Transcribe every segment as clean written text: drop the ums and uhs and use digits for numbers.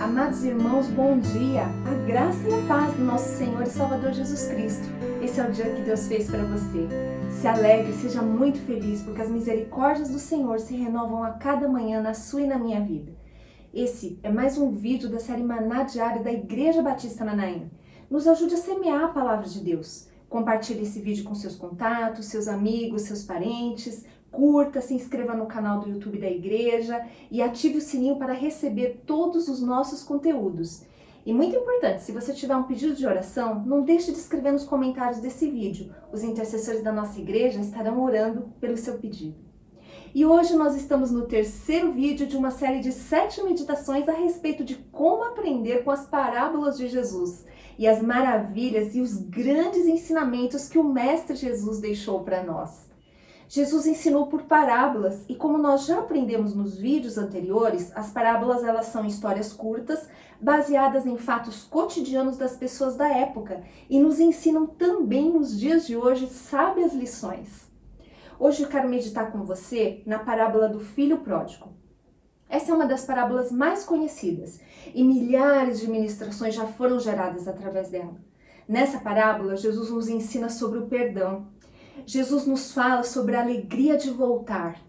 Amados irmãos, bom dia! A graça e a paz do nosso Senhor e Salvador Jesus Cristo. Esse é o dia que Deus fez para você. Se alegre, seja muito feliz, porque as misericórdias do Senhor se renovam a cada manhã na sua e na minha vida. Esse é mais um vídeo da série Maná Diário da Igreja Batista Manaim. Nos ajude a semear a palavra de Deus. Compartilhe esse vídeo com seus contatos, seus amigos, seus parentes. Curta, se inscreva no canal do YouTube da igreja e ative o sininho para receber todos os nossos conteúdos. E muito importante, se você tiver um pedido de oração, não deixe de escrever nos comentários desse vídeo. Os intercessores da nossa igreja estarão orando pelo seu pedido. E hoje nós estamos no terceiro vídeo de uma série de 7 meditações a respeito de como aprender com as parábolas de Jesus e as maravilhas e os grandes ensinamentos que o Mestre Jesus deixou para nós. Jesus ensinou por parábolas e, como nós já aprendemos nos vídeos anteriores, as parábolas elas são histórias curtas baseadas em fatos cotidianos das pessoas da época e nos ensinam também nos dias de hoje sábias lições. Hoje eu quero meditar com você na parábola do filho pródigo. Essa é uma das parábolas mais conhecidas e milhares de ministrações já foram geradas através dela. Nessa parábola, Jesus nos ensina sobre o perdão. Jesus nos fala sobre a alegria de voltar.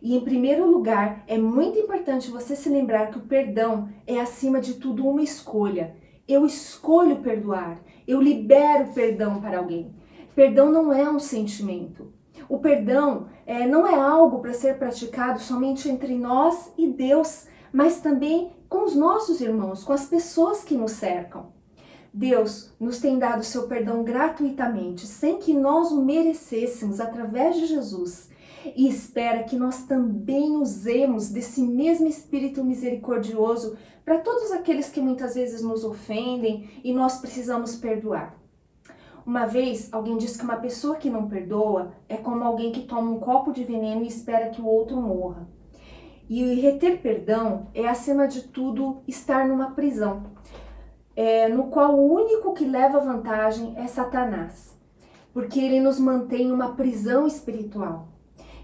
E em primeiro lugar, é muito importante você se lembrar que o perdão é acima de tudo uma escolha. Eu escolho perdoar, eu libero perdão para alguém. Perdão não é um sentimento. O perdão não é algo para ser praticado somente entre nós e Deus, mas também com os nossos irmãos, com as pessoas que nos cercam. Deus nos tem dado seu perdão gratuitamente, sem que nós o merecêssemos, através de Jesus. E espera que nós também usemos desse mesmo Espírito misericordioso para todos aqueles que muitas vezes nos ofendem e nós precisamos perdoar. Uma vez, alguém disse que uma pessoa que não perdoa é como alguém que toma um copo de veneno e espera que o outro morra. E reter perdão é, acima de tudo, estar numa prisão. No qual o único que leva vantagem é Satanás, porque ele nos mantém em uma prisão espiritual.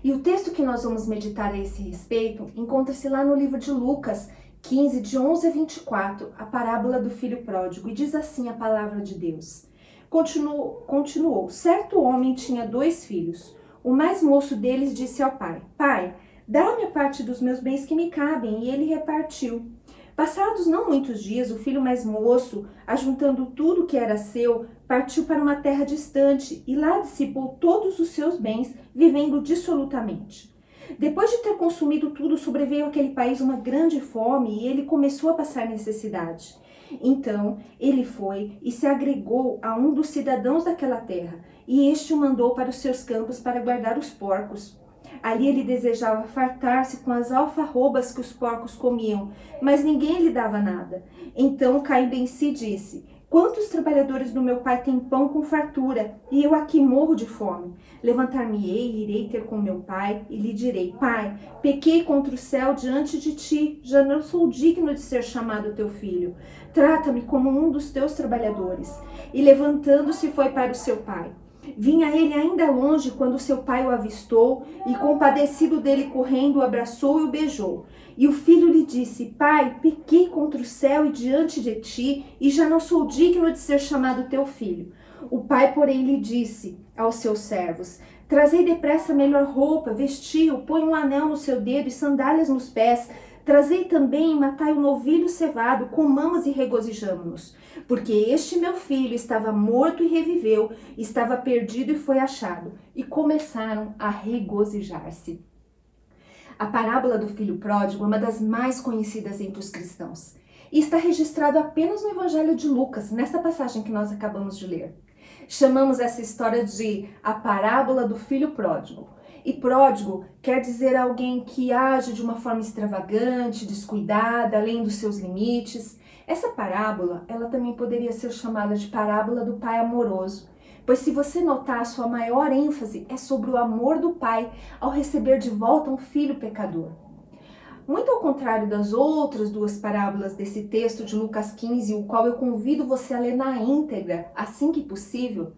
E o texto que nós vamos meditar a esse respeito encontra-se lá no livro de Lucas 15, de 11 a 24, a parábola do filho pródigo, e diz assim a palavra de Deus. Continuou, certo homem tinha 2 filhos. O mais moço deles disse ao pai, pai, dá-me a parte dos meus bens que me cabem, e ele repartiu. Passados não muitos dias, o filho mais moço, ajuntando tudo que era seu, partiu para uma terra distante e lá dissipou todos os seus bens, vivendo dissolutamente. Depois de ter consumido tudo, sobreveio àquele país uma grande fome e ele começou a passar necessidade. Então ele foi e se agregou a um dos cidadãos daquela terra, e este o mandou para os seus campos para guardar os porcos. Ali ele desejava fartar-se com as alfarrobas que os porcos comiam, mas ninguém lhe dava nada. Então, caindo em si, disse, quantos trabalhadores do meu pai têm pão com fartura, e eu aqui morro de fome? Levantar-me-ei e irei ter com meu pai, e lhe direi, pai, pequei contra o céu diante de ti, já não sou digno de ser chamado teu filho. Trata-me como um dos teus trabalhadores. E levantando-se foi para o seu pai. Vinha ele ainda longe quando seu pai o avistou e, compadecido dele correndo, o abraçou e o beijou. E o filho lhe disse, pai, pequei contra o céu e diante de ti, e já não sou digno de ser chamado teu filho. O pai, porém, lhe disse aos seus servos, trazei depressa a melhor roupa, vestiu, põe um anel no seu dedo e sandálias nos pés. Trazei também e matai um novilho cevado, comamos e regozijamo-nos. Porque este meu filho estava morto e reviveu, estava perdido e foi achado. E começaram a regozijar-se. A parábola do filho pródigo é uma das mais conhecidas entre os cristãos. E está registrado apenas no Evangelho de Lucas, nessa passagem que nós acabamos de ler. Chamamos essa história de a parábola do filho pródigo. E pródigo quer dizer alguém que age de uma forma extravagante, descuidada, além dos seus limites. Essa parábola, ela também poderia ser chamada de parábola do pai amoroso, pois se você notar, a sua maior ênfase é sobre o amor do pai ao receber de volta um filho pecador. Muito ao contrário das outras 2 parábolas desse texto de Lucas 15, o qual eu convido você a ler na íntegra, assim que possível,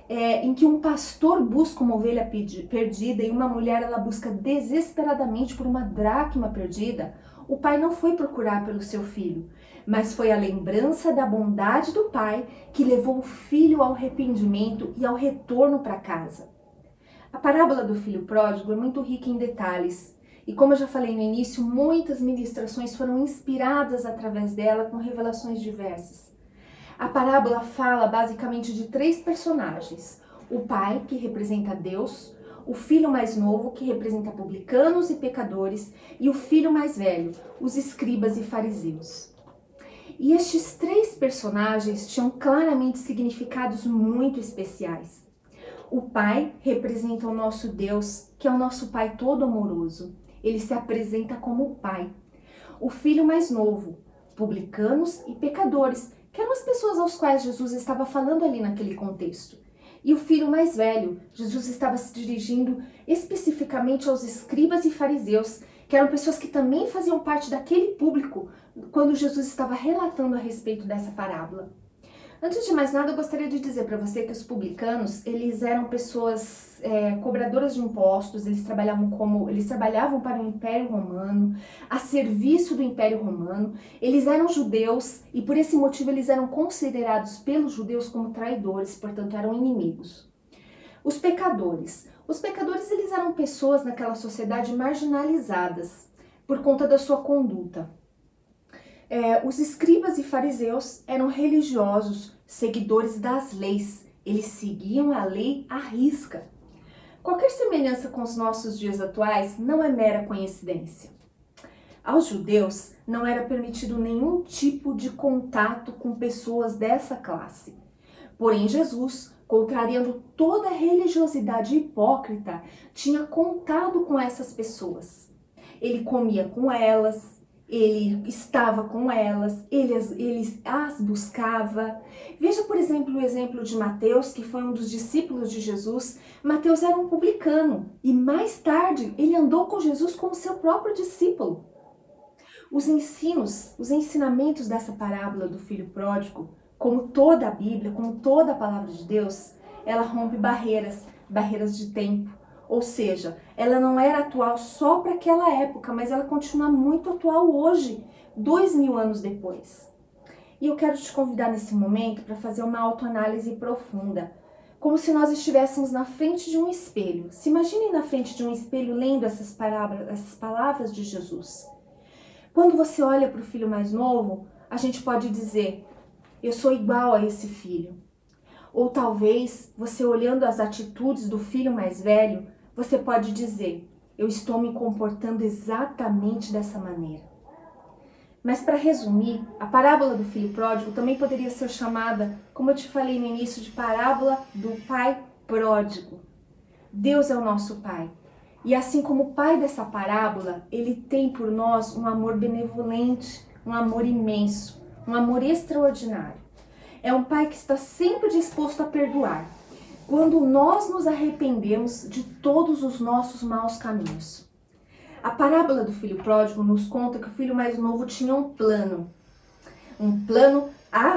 em que um pastor busca uma ovelha perdida e uma mulher ela busca desesperadamente por uma dracma perdida, o pai não foi procurar pelo seu filho, mas foi a lembrança da bondade do pai que levou o filho ao arrependimento e ao retorno para casa. A parábola do filho pródigo é muito rica em detalhes. E como eu já falei no início, muitas ministrações foram inspiradas através dela com revelações diversas. A parábola fala basicamente de 3 personagens. O pai, que representa Deus, o filho mais novo, que representa publicanos e pecadores, e o filho mais velho, os escribas e fariseus. E estes 3 personagens tinham claramente significados muito especiais. O pai representa o nosso Deus, que é o nosso pai todo amoroso. Ele se apresenta como o pai. O filho mais novo, publicanos e pecadores, que eram as pessoas aos quais Jesus estava falando ali naquele contexto. E o filho mais velho, Jesus estava se dirigindo especificamente aos escribas e fariseus, que eram pessoas que também faziam parte daquele público quando Jesus estava relatando a respeito dessa parábola. Antes de mais nada, eu gostaria de dizer para você que os publicanos, eles eram pessoas cobradoras de impostos, eles trabalhavam para o Império Romano, a serviço do Império Romano, eles eram judeus e por esse motivo eles eram considerados pelos judeus como traidores, portanto eram inimigos. Os pecadores eles eram pessoas naquela sociedade marginalizadas por conta da sua conduta. Os escribas e fariseus eram religiosos, seguidores das leis. Eles seguiam a lei à risca. Qualquer semelhança com os nossos dias atuais não é mera coincidência. Aos judeus não era permitido nenhum tipo de contato com pessoas dessa classe. Porém, Jesus, contrariando toda a religiosidade hipócrita, tinha contato com essas pessoas. Ele comia com elas, ele estava com elas, ele as buscava. Veja, por exemplo, o exemplo de Mateus, que foi um dos discípulos de Jesus. Mateus era um publicano e mais tarde ele andou com Jesus como seu próprio discípulo. Os ensinamentos dessa parábola do filho pródigo, como toda a Bíblia, como toda a palavra de Deus, ela rompe barreiras de tempo. Ou seja, ela não era atual só para aquela época, mas ela continua muito atual hoje, 2000 anos depois. E eu quero te convidar nesse momento para fazer uma autoanálise profunda, como se nós estivéssemos na frente de um espelho. Se imagine na frente de um espelho lendo essas palavras de Jesus. Quando você olha para o filho mais novo, a gente pode dizer, eu sou igual a esse filho. Ou talvez, você olhando as atitudes do filho mais velho, você pode dizer, eu estou me comportando exatamente dessa maneira. Mas para resumir, a parábola do filho pródigo também poderia ser chamada, como eu te falei no início, de parábola do pai pródigo. Deus é o nosso pai. E assim como o pai dessa parábola, ele tem por nós um amor benevolente, um amor imenso, um amor extraordinário. É um pai que está sempre disposto a perdoar, quando nós nos arrependemos de todos os nossos maus caminhos. A parábola do filho pródigo nos conta que o filho mais novo tinha um plano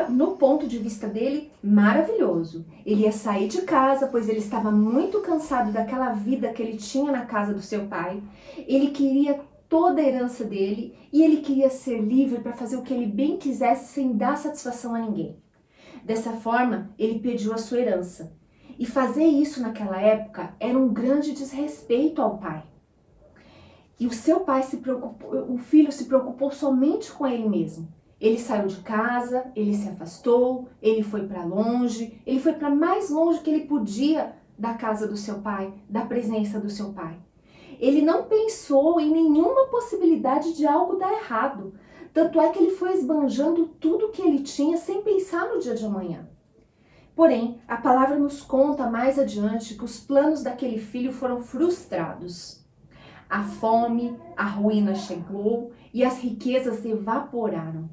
no ponto de vista dele, maravilhoso. Ele ia sair de casa, pois ele estava muito cansado daquela vida que ele tinha na casa do seu pai. Ele queria toda a herança dele e ele queria ser livre para fazer o que ele bem quisesse sem dar satisfação a ninguém. Dessa forma, ele pediu a sua herança. E fazer isso naquela época era um grande desrespeito ao pai. E o filho se preocupou somente com ele mesmo. Ele saiu de casa, ele se afastou, ele foi para longe, ele foi para mais longe que ele podia da casa do seu pai, da presença do seu pai. Ele não pensou em nenhuma possibilidade de algo dar errado. Tanto é que ele foi esbanjando tudo que ele tinha sem pensar no dia de amanhã. Porém, a palavra nos conta mais adiante que os planos daquele filho foram frustrados. A fome, a ruína chegou e as riquezas evaporaram.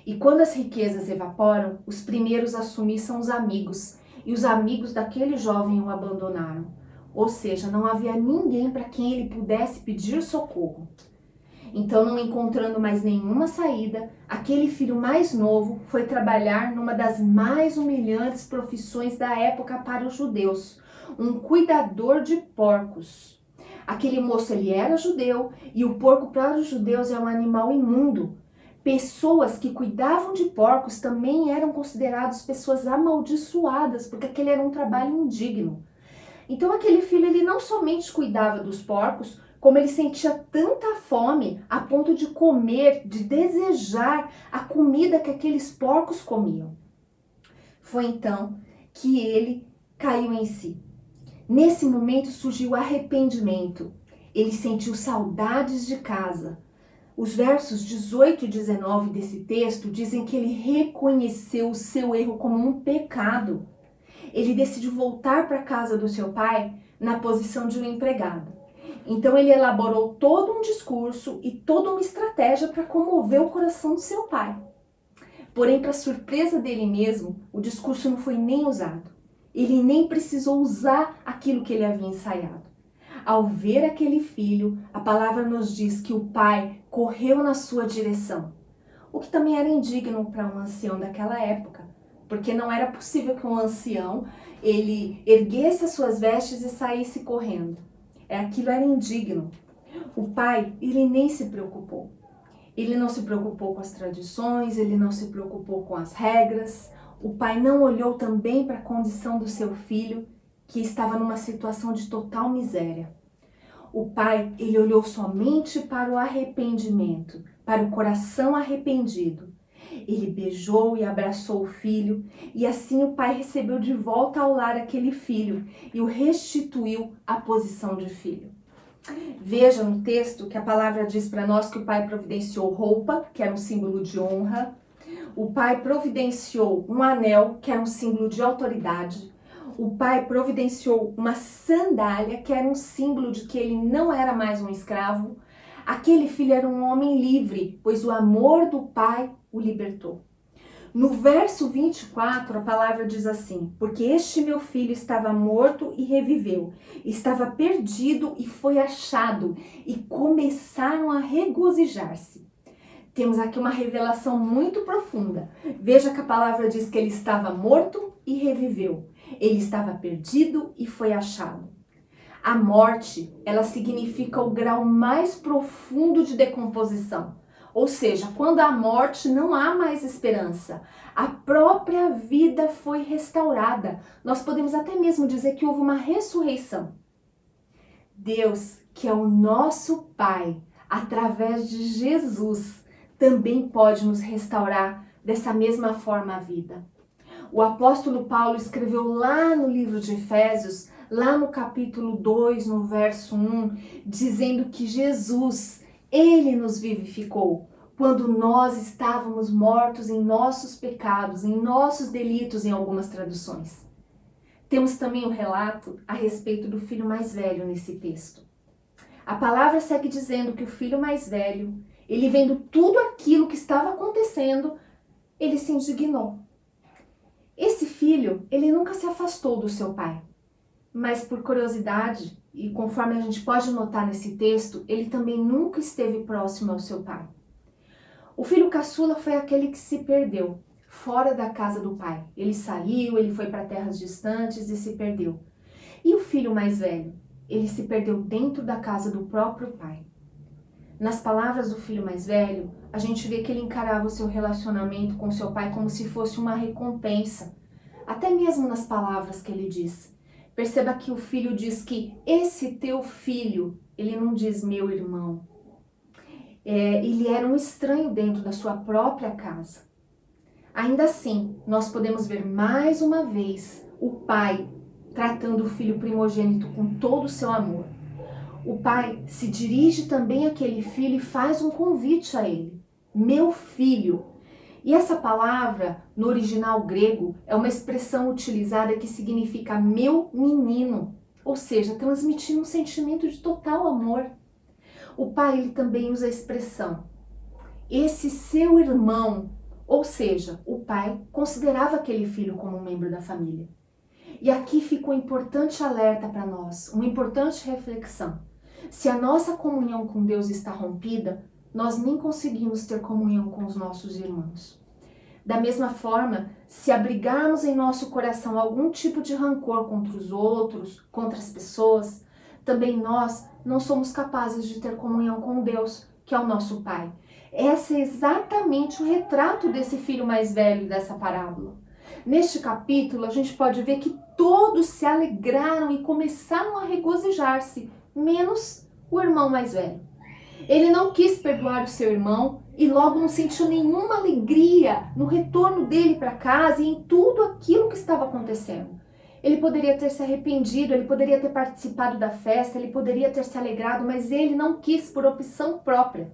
E quando as riquezas evaporam, os primeiros a assumir são os amigos, e os amigos daquele jovem o abandonaram. Ou seja, não havia ninguém para quem ele pudesse pedir socorro. Então, não encontrando mais nenhuma saída, aquele filho mais novo foi trabalhar numa das mais humilhantes profissões da época para os judeus, um cuidador de porcos. Aquele moço, ele era judeu, e o porco para os judeus é um animal imundo. Pessoas que cuidavam de porcos também eram consideradas pessoas amaldiçoadas, porque aquele era um trabalho indigno. Então aquele filho, ele não somente cuidava dos porcos, como ele sentia tanta fome a ponto de comer, de desejar a comida que aqueles porcos comiam. Foi então que ele caiu em si. Nesse momento surgiu arrependimento. Ele sentiu saudades de casa. Os versos 18 e 19 desse texto dizem que ele reconheceu o seu erro como um pecado. Ele decidiu voltar para a casa do seu pai na posição de um empregado. Então ele elaborou todo um discurso e toda uma estratégia para comover o coração do seu pai. Porém, para surpresa dele mesmo, o discurso não foi nem usado. Ele nem precisou usar aquilo que ele havia ensaiado. Ao ver aquele filho, a palavra nos diz que o pai correu na sua direção, o que também era indigno para um ancião daquela época, porque não era possível que um ancião ele erguesse as suas vestes e saísse correndo. Aquilo era indigno. O pai, ele nem se preocupou. Ele não se preocupou com as tradições, ele não se preocupou com as regras. O pai não olhou também para a condição do seu filho, que estava numa situação de total miséria. O pai, ele olhou somente para o arrependimento, para o coração arrependido. Ele beijou e abraçou o filho, e assim o pai recebeu de volta ao lar aquele filho e o restituiu à posição de filho. Veja no texto que a palavra diz para nós que o pai providenciou roupa, que era um símbolo de honra. O pai providenciou um anel, que era um símbolo de autoridade. O pai providenciou uma sandália, que era um símbolo de que ele não era mais um escravo. Aquele filho era um homem livre, pois o amor do pai o libertou. No verso 24, a palavra diz assim: porque este meu filho estava morto e reviveu, estava perdido e foi achado, e começaram a regozijar-se. Temos aqui uma revelação muito profunda. Veja que a palavra diz que ele estava morto e reviveu. Ele estava perdido e foi achado. A morte, ela significa o grau mais profundo de decomposição. Ou seja, quando há morte, não há mais esperança. A própria vida foi restaurada. Nós podemos até mesmo dizer que houve uma ressurreição. Deus, que é o nosso Pai, através de Jesus, também pode nos restaurar dessa mesma forma a vida. O apóstolo Paulo escreveu lá no livro de Efésios, lá no capítulo 2, no verso 1, dizendo que Jesus, ele nos vivificou quando nós estávamos mortos em nossos pecados, em nossos delitos, em algumas traduções. Temos também o relato a respeito do filho mais velho nesse texto. A palavra segue dizendo que o filho mais velho, ele vendo tudo aquilo que estava acontecendo, ele se indignou. Esse filho, ele nunca se afastou do seu pai, mas por curiosidade, e conforme a gente pode notar nesse texto, ele também nunca esteve próximo ao seu pai. O filho caçula foi aquele que se perdeu, fora da casa do pai. Ele saiu, ele foi para terras distantes e se perdeu. E o filho mais velho? Ele se perdeu dentro da casa do próprio pai. Nas palavras do filho mais velho, a gente vê que ele encarava o seu relacionamento com seu pai como se fosse uma recompensa. Até mesmo nas palavras que ele diz. Perceba que o filho diz que esse teu filho, ele não diz meu irmão. Ele era um estranho dentro da sua própria casa. Ainda assim, nós podemos ver mais uma vez o pai tratando o filho primogênito com todo o seu amor. O pai se dirige também àquele filho e faz um convite a ele. Meu filho. E essa palavra, no original grego, é uma expressão utilizada que significa meu menino. Ou seja, transmitindo um sentimento de total amor. O pai, ele também usa a expressão esse seu irmão. Ou seja, o pai considerava aquele filho como um membro da família. E aqui fica um importante alerta para nós, uma importante reflexão. Se a nossa comunhão com Deus está rompida, nós nem conseguimos ter comunhão com os nossos irmãos. Da mesma forma, se abrigarmos em nosso coração algum tipo de rancor contra os outros, contra as pessoas, também nós não somos capazes de ter comunhão com Deus, que é o nosso Pai. Esse é exatamente o retrato desse filho mais velho dessa parábola. Neste capítulo, a gente pode ver que todos se alegraram e começaram a regozijar-se, menos o irmão mais velho. Ele não quis perdoar o seu irmão e logo não sentiu nenhuma alegria no retorno dele para casa e em tudo aquilo que estava acontecendo. Ele poderia ter se arrependido, ele poderia ter participado da festa, ele poderia ter se alegrado, mas ele não quis por opção própria.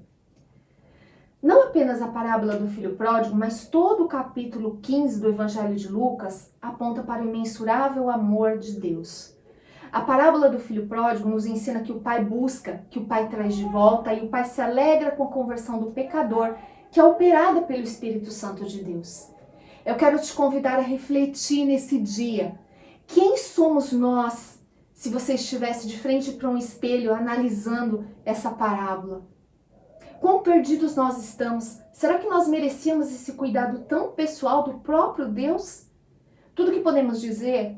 Não apenas a parábola do filho pródigo, mas todo o capítulo 15 do Evangelho de Lucas aponta para o imensurável amor de Deus. A parábola do filho pródigo nos ensina que o pai busca, que o pai traz de volta e o pai se alegra com a conversão do pecador, que é operada pelo Espírito Santo de Deus. Eu quero te convidar a refletir nesse dia. Quem somos nós se você estivesse de frente para um espelho analisando essa parábola? Quão perdidos nós estamos? Será que nós merecíamos esse cuidado tão pessoal do próprio Deus? Tudo que podemos dizer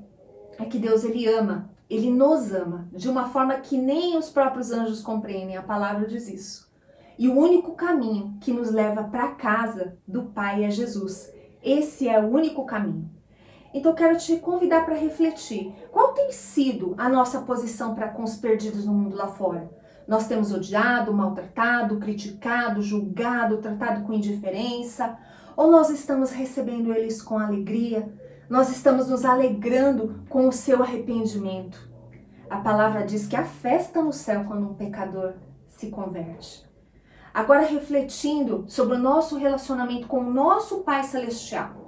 é que Deus, Ele ama, Ele nos ama, de uma forma que nem os próprios anjos compreendem, a palavra diz isso. E o único caminho que nos leva para a casa do Pai é Jesus. Esse é o único caminho. Então eu quero te convidar para refletir. Qual tem sido a nossa posição para com os perdidos no mundo lá fora? Nós temos odiado, maltratado, criticado, julgado, tratado com indiferença? Ou nós estamos recebendo eles com alegria? Nós estamos nos alegrando com o seu arrependimento? A palavra diz que há festa no céu quando um pecador se converte. Agora refletindo sobre o nosso relacionamento com o nosso Pai Celestial.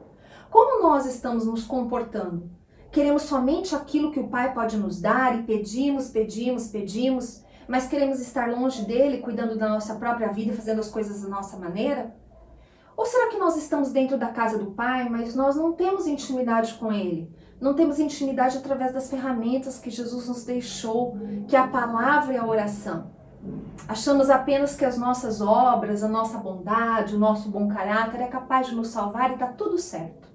Como nós estamos nos comportando? Queremos somente aquilo que o Pai pode nos dar e pedimos, mas queremos estar longe dele, cuidando da nossa própria vida, fazendo as coisas da nossa maneira? Ou será que nós estamos dentro da casa do Pai, mas nós não temos intimidade com Ele? Não temos intimidade através das ferramentas que Jesus nos deixou, que é a palavra e a oração. Achamos apenas que as nossas obras, a nossa bondade, o nosso bom caráter é capaz de nos salvar e está tudo certo.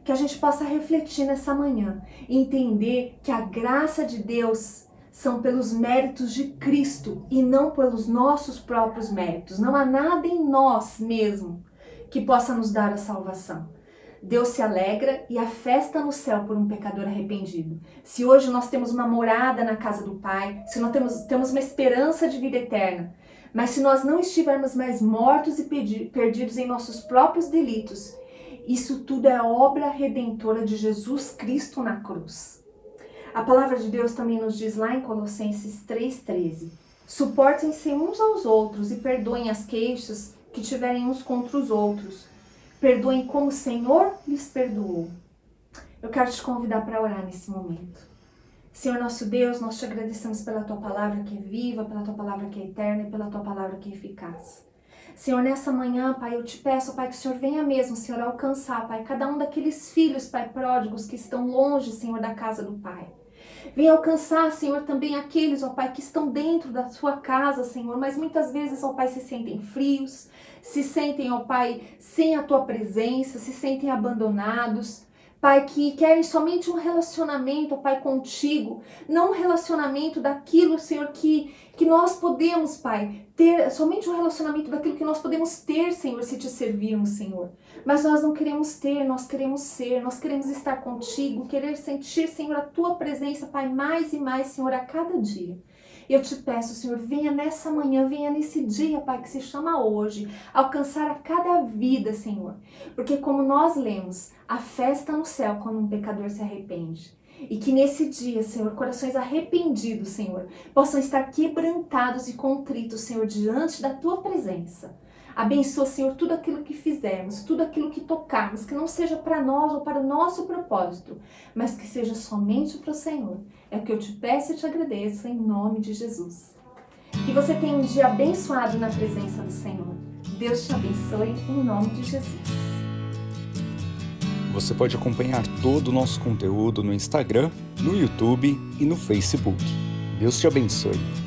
Que a gente possa refletir nessa manhã e entender que a graça de Deus são pelos méritos de Cristo e não pelos nossos próprios méritos. Não há nada em nós mesmo que possa nos dar a salvação. Deus se alegra e há festa no céu por um pecador arrependido. Se hoje nós temos uma morada na casa do Pai, se nós temos uma esperança de vida eterna, mas se nós não estivermos mais mortos e perdidos em nossos próprios delitos, isso tudo é obra redentora de Jesus Cristo na cruz. A palavra de Deus também nos diz lá em Colossenses 3,13: suportem-se uns aos outros e perdoem as queixas que tiverem uns contra os outros. Perdoem como o Senhor lhes perdoou. Eu quero te convidar para orar nesse momento. Senhor nosso Deus, nós te agradecemos pela Tua palavra que é viva, pela Tua palavra que é eterna e pela Tua palavra que é eficaz. Senhor, nessa manhã, Pai, eu te peço, Pai, que o Senhor venha mesmo, Senhor, alcançar, Pai, cada um daqueles filhos, Pai, pródigos que estão longe, Senhor, da casa do Pai. Venha alcançar, Senhor, também aqueles, ó Pai, que estão dentro da sua casa, Senhor, mas muitas vezes, ó Pai, se sentem frios, se sentem, ó Pai, sem a Tua presença, se sentem abandonados. Pai, que querem somente um relacionamento, ó Pai, contigo, não um relacionamento daquilo, Senhor, que nós podemos, Pai, ter, somente um relacionamento daquilo que nós podemos ter, Senhor, se te servirmos, Senhor. Mas nós não queremos ter, nós queremos ser, nós queremos estar contigo, querer sentir, Senhor, a Tua presença, Pai, mais e mais, Senhor, a cada dia. Eu te peço, Senhor, venha nessa manhã, venha nesse dia, Pai, que se chama hoje, alcançar a cada vida, Senhor. Porque como nós lemos, a festa no céu quando um pecador se arrepende. E que nesse dia, Senhor, corações arrependidos, Senhor, possam estar quebrantados e contritos, Senhor, diante da Tua presença. Abençoa, Senhor, tudo aquilo que fizermos, tudo aquilo que tocarmos, que não seja para nós ou para o nosso propósito, mas que seja somente para o Senhor. É o que eu te peço e te agradeço em nome de Jesus. Que você tenha um dia abençoado na presença do Senhor. Deus te abençoe em nome de Jesus. Você pode acompanhar todo o nosso conteúdo no Instagram, no YouTube e no Facebook. Deus te abençoe.